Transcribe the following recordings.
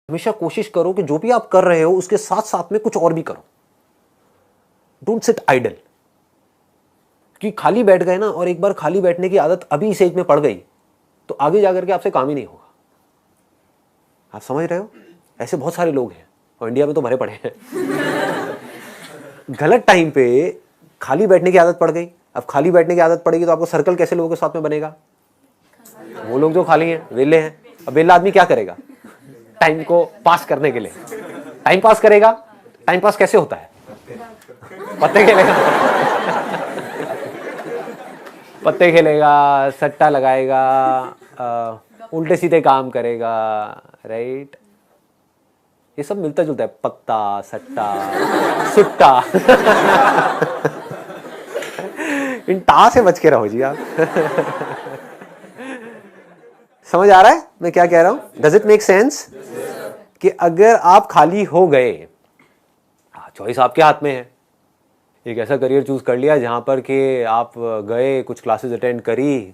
हमेशा कोशिश करो कि जो भी आप कर रहे हो उसके साथ साथ में कुछ और भी करो। Don't sit idle. कि खाली बैठ गए ना, और एक बार खाली बैठने की आदत अभी इस एज में पड़ गई तो आगे जाकर के आपसे काम ही नहीं होगा। आप समझ रहे हो? ऐसे बहुत सारे लोग हैं और इंडिया में तो भरे पड़े हैं। गलत टाइम पे खाली बैठने की आदत पड़ गई। अब खाली बैठने की आदत पड़ेगी तो आपको सर्कल कैसे लोगों के साथ में बनेगा? वो लोग जो खाली हैं, वेले हैं। अब वेला आदमी क्या करेगा टाइम को पास करने के लिए? टाइम पास करेगा। टाइम पास कैसे होता है? पत्ते खेलेगा। पत्ते खेलेगा, सट्टा लगाएगा, उल्टे सीधे काम करेगा, राइट? ये सब मिलता जुलता है, पत्ता, सट्टा, सुट्टा। इन टा से बच के रहो जी आप। समझ आ रहा है मैं क्या कह रहा हूं? Does it make sense? कि अगर आप खाली हो गए, चॉइस आपके हाथ में है। एक ऐसा करियर चूज कर लिया जहां पर कि आप गए, कुछ क्लासेस अटेंड करी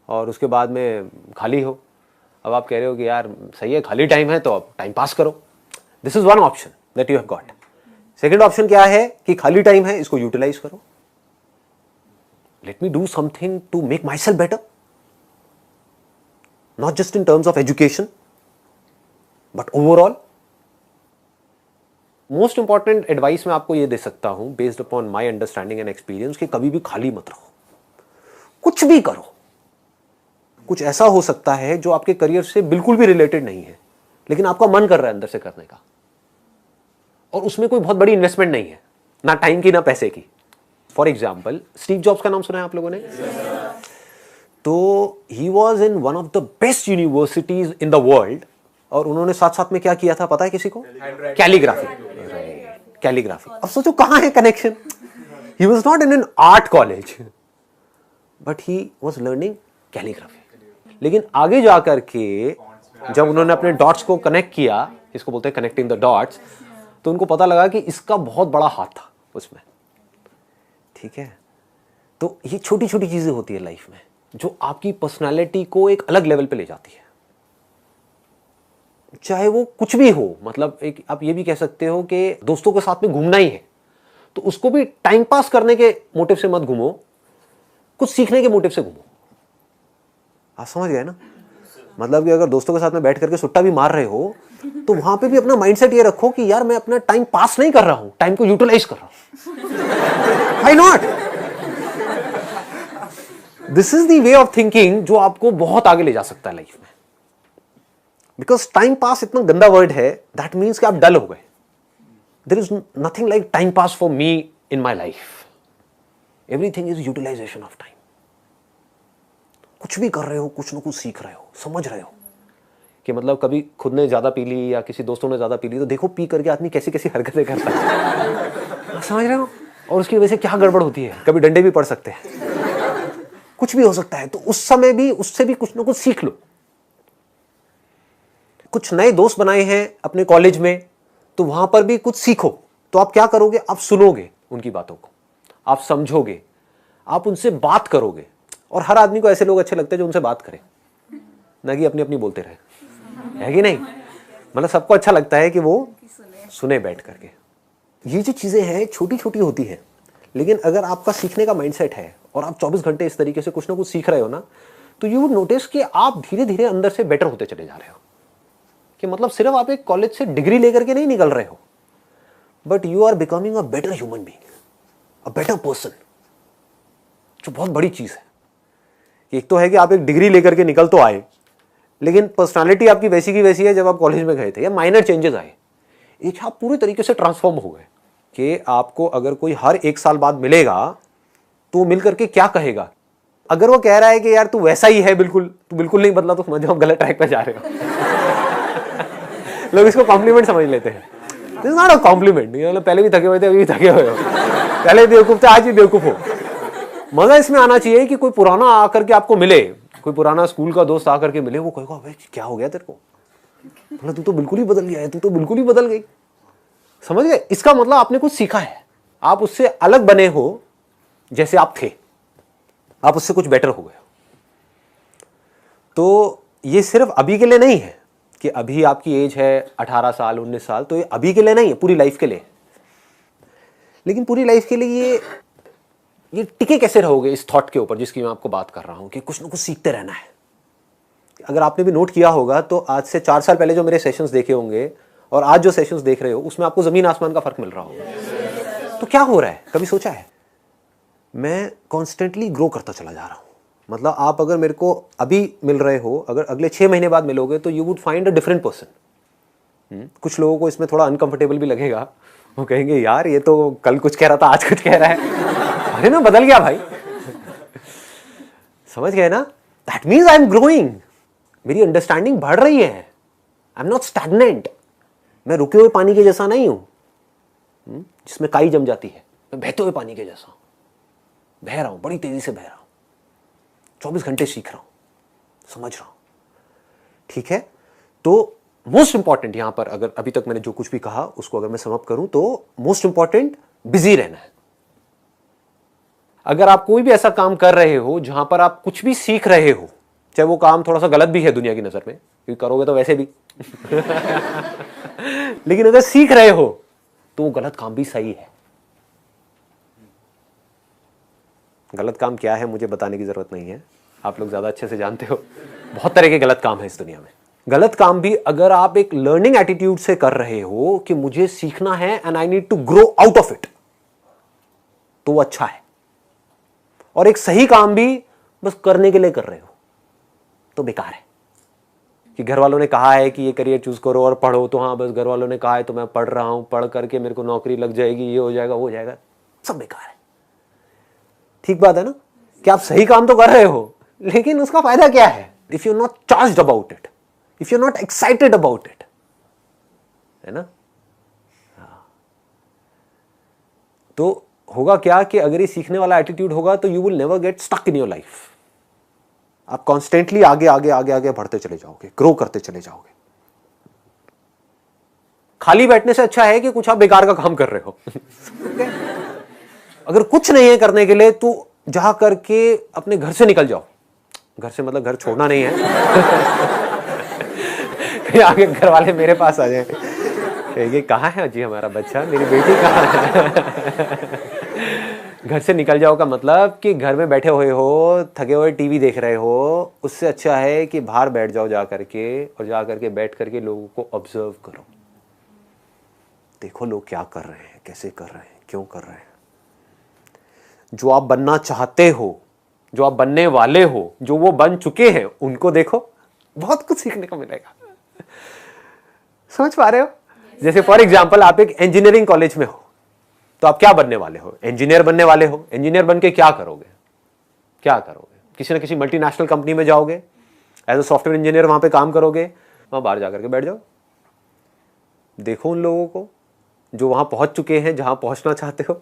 और उसके बाद में खाली हो। अब आप कह रहे हो कि यार सही है, खाली टाइम है तो अब टाइम पास करो। This is one option that you have got. Second option क्या है कि खाली टाइम है, इसको यूटिलाइज करो। Let me do something to make myself better, not just in terms of education but overall. Most important advice मैं आपको ये दे सकता हूं based upon my understanding and experience कि कभी भी खाली मत रहो, कुछ भी करो। कुछ ऐसा हो सकता है जो आपके करियर से बिल्कुल भी रिलेटेड नहीं है लेकिन आपका मन कर रहा है अंदर से करने का, और उसमें कोई बहुत बड़ी इन्वेस्टमेंट नहीं है, ना टाइम की ना पैसे की। फॉर एग्जाम्पल, स्टीव जॉब्स का नाम सुना है आप लोगों ने? तो he was in one of the best universities in the world, और उन्होंने साथ साथ में क्या किया था पता है किसी को? कैलीग्राफी। कैलीग्राफी। अब सोचो कहां है connection. He was not in an art college but he was learning calligraphy. लेकिन आगे जाकर के जब उन्होंने अपने डॉट्स को कनेक्ट किया, इसको बोलते हैं कनेक्टिंग द डॉट्स, तो उनको पता लगा कि इसका बहुत बड़ा हाथ था उसमें। ठीक है, तो ये छोटी छोटी चीजें होती है लाइफ में जो आपकी पर्सनालिटी को एक अलग लेवल पे ले जाती है। चाहे वो कुछ भी हो, मतलब एक आप ये भी कह सकते हो कि दोस्तों के साथ में घूमना ही है तो उसको भी टाइम पास करने के मोटिव से मत घूमो, कुछ सीखने के मोटिव से घूमो। आप समझ गए ना? मतलब कि अगर दोस्तों के साथ में बैठ करके सुट्टा भी मार रहे हो तो वहां पे भी अपना माइंडसेट ये रखो कि यार मैं अपना टाइम पास नहीं कर रहा हूं, टाइम को यूटिलाइज कर रहा हूं। Why not? This is the way of thinking जो आपको बहुत आगे ले जा सकता है लाइफ में। बिकॉज टाइम पास इतना गंदा वर्ड है, दैट मीन्स कि आप डल हो गए। There is nothing like time pass for me in my life. Everything is utilisation of time. कुछ भी कर रहे हो, कुछ ना कुछ सीख रहे हो, समझ रहे हो कि मतलब कभी खुद ने ज्यादा पी ली या किसी दोस्तों ने ज्यादा पी ली तो देखो पी करके आदमी कैसी कैसी हरकतें करता है। समझ रहे हो? और उसकी वजह से क्या गड़बड़ होती है, कभी डंडे भी पड़ सकते हैं, कुछ भी हो सकता है। तो उस समय भी उससे भी कुछ ना कुछ सीख लो। कुछ नए दोस्त बनाए हैं अपने कॉलेज में तो वहां पर भी कुछ सीखो। तो आप क्या करोगे? आप सुनोगे उनकी बातों को, आप समझोगे, आप उनसे बात करोगे। और हर आदमी को ऐसे लोग अच्छे लगते हैं जो उनसे बात करें, ना कि अपनी अपनी बोलते रहे, है कि नहीं? मतलब सबको अच्छा लगता है कि वो सुने बैठ करके। ये जो चीजें हैं छोटी छोटी होती हैं, लेकिन अगर आपका सीखने का माइंडसेट है और आप 24 घंटे इस तरीके से कुछ ना कुछ सीख रहे हो ना, तो यू वुड नोटिस कि आप धीरे धीरे अंदर से बेटर होते चले जा रहे हो। कि मतलब सिर्फ आप एक कॉलेज से डिग्री लेकर के नहीं निकल रहे हो, but you are becoming a better human being, a better person, जो बहुत बड़ी चीज है। एक तो है कि आप एक डिग्री लेकर के निकल तो आए, लेकिन पर्सनालिटी आपकी वैसी की वैसी है जब आप कॉलेज में गए थे, या माइनर चेंजेस आए। एक आप पूरी तरीके से ट्रांसफॉर्म हो गए कि आपको अगर कोई हर 1 साल बाद मिलेगा तो मिल करके क्या कहेगा? अगर वो कह रहा है कि यार तू वैसा ही है बिल्कुल, तू बिल्कुल नहीं बदला, तो समझो आप गलत ट्रैक पे जा रहे हो। लोग इसको कॉम्प्लीमेंट समझ लेते हैं। This is not a compliment. मतलब पहले भी थके हुए थे, अभी भी थके हुए हो, पहले बेवकूफ थे, आज भी बेवकूफ हो। मजा इसमें आना चाहिए कि कोई पुराना आकर के आपको मिले, कोई पुराना स्कूल का दोस्त आकर के मिले, वो कहेगा भाई क्या हो गया तेरे को, मतलब तू तो बिल्कुल ही बदल गया है, तू तो बिल्कुल ही बदल गई। समझ गए? इसका मतलब आपने कुछ सीखा है, आप उससे अलग बने हो, जैसे आप थे आप उससे कुछ बेटर हो गए। तो ये सिर्फ अभी के लिए नहीं है, कि अभी आपकी एज है 18 साल 19 साल, तो ये अभी के लिए नहीं है, पूरी लाइफ के लिए। लेकिन पूरी लाइफ के लिए ये टिके कैसे रहोगे इस थॉट के ऊपर जिसकी मैं आपको बात कर रहा हूं कि कुछ ना कुछ सीखते रहना है। अगर आपने भी नोट किया होगा तो आज से 4 साल पहले जो मेरे सेशंस देखे होंगे और आज जो सेशंस देख रहे हो उसमें आपको जमीन आसमान का फर्क मिल रहा होगा। तो क्या हो रहा है, कभी सोचा है? मैं कॉन्स्टेंटली ग्रो करता चला जा रहा हूं। मतलब आप अगर मेरे को अभी मिल रहे हो, अगर अगले 6 महीने बाद मिलोगे तो you would find a different person. कुछ लोगों को इसमें थोड़ा अनकंफर्टेबल भी लगेगा, वो कहेंगे यार ये तो कल कुछ कह रहा था आज कुछ कह रहा है। अरे ना, बदल गया भाई। समझ गए ना? That means I am growing, मेरी अंडरस्टैंडिंग बढ़ रही है। आई एम नॉट स्टैग्नेंट, मैं रुके हुए पानी के जैसा नहीं हूं जिसमें काई जम जाती है। मैं बहते हुए पानी के जैसा हूं, बह रहा हूं, बड़ी तेजी से बह रहा हूं, 24 घंटे सीख रहा हूं, समझ रहा हूं। ठीक है, तो मोस्ट इंपॉर्टेंट यहां पर, अगर अभी तक मैंने जो कुछ भी कहा उसको अगर मैं समअप करूं तो मोस्ट इंपॉर्टेंट बिजी रहना है। अगर आप कोई भी ऐसा काम कर रहे हो जहां पर आप कुछ भी सीख रहे हो, चाहे वो काम थोड़ा सा गलत भी है दुनिया की नजर में, क्योंकि करोगे तो वैसे भी लेकिन अगर सीख रहे हो तो वो गलत काम भी सही है। गलत काम क्या है मुझे बताने की जरूरत नहीं है, आप लोग ज्यादा अच्छे से जानते हो। बहुत तरह के गलत काम है इस दुनिया में। गलत काम भी अगर आप एक लर्निंग एटीट्यूड से कर रहे हो कि मुझे सीखना है and I need to grow out of it, तो वो अच्छा है। और एक सही काम भी बस करने के लिए कर रहे हो तो बेकार है। कि घर वालों ने कहा है कि ये करियर चूज करो और पढ़ो, तो हाँ बस घर वालों ने कहा है तो मैं पढ़ रहा हूं, पढ़ करके मेरे को नौकरी लग जाएगी, ये हो जाएगा वो हो जाएगा, सब बेकार है। ठीक बात है ना कि आप सही काम तो कर रहे हो लेकिन उसका फायदा क्या है if you not charged about it, if you not excited about it, है ना? तो होगा क्या कि अगर ये सीखने वाला एटीट्यूड होगा तो you will never get stuck in your life. आप कॉन्स्टेंटली आगे आगे आगे आगे बढ़ते चले जाओगे, ग्रो करते चले जाओगे। खाली बैठने से अच्छा है कि कुछ आप बेकार का काम कर रहे हो। अगर कुछ नहीं है करने के लिए तो जा करके अपने घर से निकल जाओ। घर से मतलब घर छोड़ना नहीं है। आगे घर वाले मेरे पास आ जाए, ये कहाँ है जी हमारा बच्चा, मेरी बेटी कहाँ है? घर से निकल जाओ का मतलब कि घर में बैठे हुए हो, थके हुए टीवी देख रहे हो, उससे अच्छा है कि बाहर बैठ जाओ जा करके, और जा करके बैठ करके लोगों को ऑब्जर्व करो। देखो लोग क्या कर रहे हैं, कैसे कर रहे हैं, क्यों कर रहे हैं। जो आप बनना चाहते हो, जो आप बनने वाले हो, जो वो बन चुके हैं, उनको देखो, बहुत कुछ सीखने को मिलेगा। समझ पा रहे हो? जैसे फॉर एग्जाम्पल आप एक इंजीनियरिंग कॉलेज में हो तो आप क्या बनने वाले हो? इंजीनियर बनने वाले हो। इंजीनियर बन के क्या करोगे? क्या करोगे? किसी ना किसी मल्टीनेशनल कंपनी में जाओगे, एज अ सॉफ्टवेयर इंजीनियर वहां पे काम करोगे, वहां बाहर जाकर के बैठ जाओ। देखो उन लोगों को जो वहां पहुंच चुके हैं, जहां पहुंचना चाहते हो,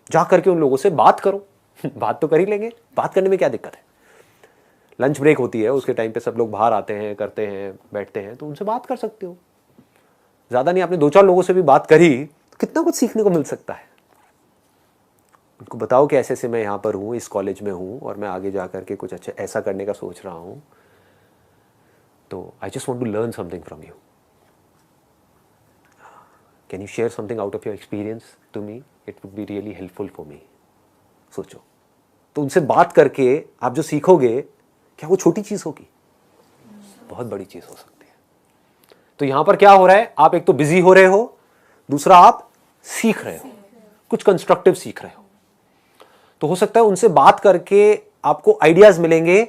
जा करके उन लोगों से बात करो। बात तो कर ही लेंगे, बात करने में क्या दिक्कत है? लंच ब्रेक होती है, उसके टाइम पे सब लोग बाहर आते हैं, करते हैं, बैठते हैं, तो उनसे बात कर सकते हो। ज्यादा नहीं, आपने 2-4 लोगों से भी बात करी, कितना कुछ सीखने को मिल सकता है। उनको बताओ कि ऐसे ऐसे मैं यहाँ पर हूँ, इस कॉलेज में हूँ और मैं आगे जा करके कुछ अच्छा ऐसा करने का सोच रहा हूँ, तो I just want to learn something from you, can you share something out of your experience to me, it would be really helpful for me. सोचो, तो उनसे बात करके आप जो सीखोगे, क्या वो छोटी चीज होगी? बहुत बड़ी चीज हो सकती है। तो यहां पर क्या हो रहा है, आप एक तो बिजी हो रहे हो, दूसरा आप सीख रहे हो, कुछ कंस्ट्रक्टिव सीख रहे हो। तो हो सकता है उनसे बात करके आपको आइडियाज मिलेंगे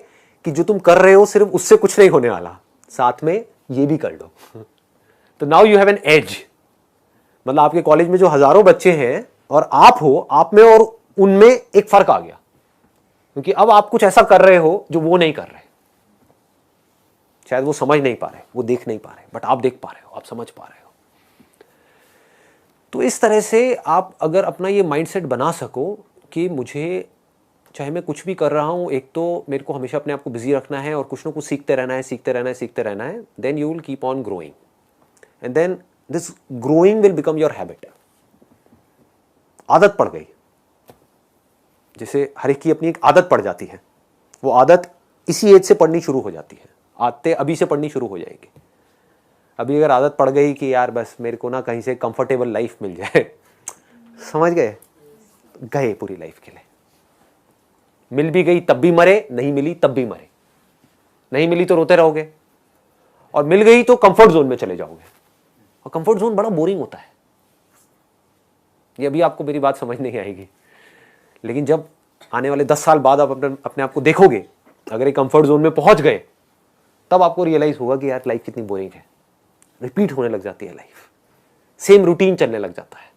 कि जो तुम कर रहे हो सिर्फ उससे कुछ नहीं होने वाला, साथ में ये भी कर लो। तो now you have an edge. मतलब आपके कॉलेज में जो हजारों बच्चे हैं और आप हो, आप में और उनमें एक फर्क आ गया, क्योंकि अब आप कुछ ऐसा कर रहे हो जो वो नहीं कर रहे। शायद वो समझ नहीं पा रहे, वो देख नहीं पा रहे, बट आप देख पा रहे हो, आप समझ पा रहे हो। तो इस तरह से आप अगर अपना ये माइंडसेट बना सको कि मुझे चाहे मैं कुछ भी कर रहा हूं, एक तो मेरे को हमेशा अपने आप को बिजी रखना है और कुछ ना कुछ सीखते रहना है, सीखते रहना है, सीखते रहना है, then you will keep on growing and then this growing will become your habit. आदत पड़ गई, जैसे हर एक की अपनी एक आदत पड़ जाती है, वो आदत इसी एज से पढ़नी शुरू हो जाती है, आदतें अभी से पढ़नी शुरू हो जाएगी। अभी अगर आदत पड़ गई कि यार बस मेरे को ना कहीं से कंफर्टेबल लाइफ मिल जाए, समझ गए, गए पूरी लाइफ के लिए। मिल भी गई तब भी मरे, नहीं मिली तब भी मरे, नहीं मिली तो रोते रहोगे, और मिल गई तो कंफर्ट जोन में चले जाओगे, और कंफर्ट जोन बड़ा बोरिंग होता है। ये अभी आपको मेरी बात समझ नहीं आएगी, लेकिन जब आने वाले 10 साल बाद आप अपने आप को देखोगे, अगर एक कंफर्ट जोन में पहुंच गए, तब आपको रियलाइज होगा कि यार लाइफ कितनी बोरिंग है। रिपीट होने लग जाती है लाइफ, सेम रूटीन चलने लग जाता है।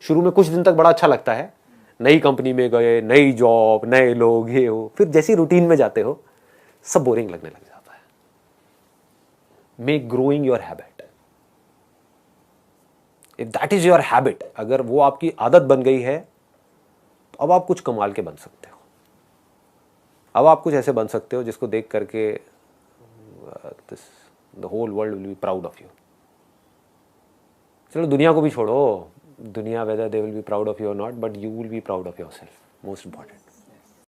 शुरू में कुछ दिन तक बड़ा अच्छा लगता है, नई कंपनी में गए, नई जॉब, नए लोग, ये हो, फिर जैसी रूटीन में जाते हो सब बोरिंग लगने लग जाता है। Make growing your habit, if that is your habit, अगर वो आपकी आदत बन गई है, तो अब आप कुछ कमाल के बन सकते हो। अब आप कुछ ऐसे बन सकते हो जिसको देख करके the whole world will be proud of you. चलो दुनिया को भी छोड़ो, दुनिया whether they will be proud of you और not, but you will be proud of yourself, most important.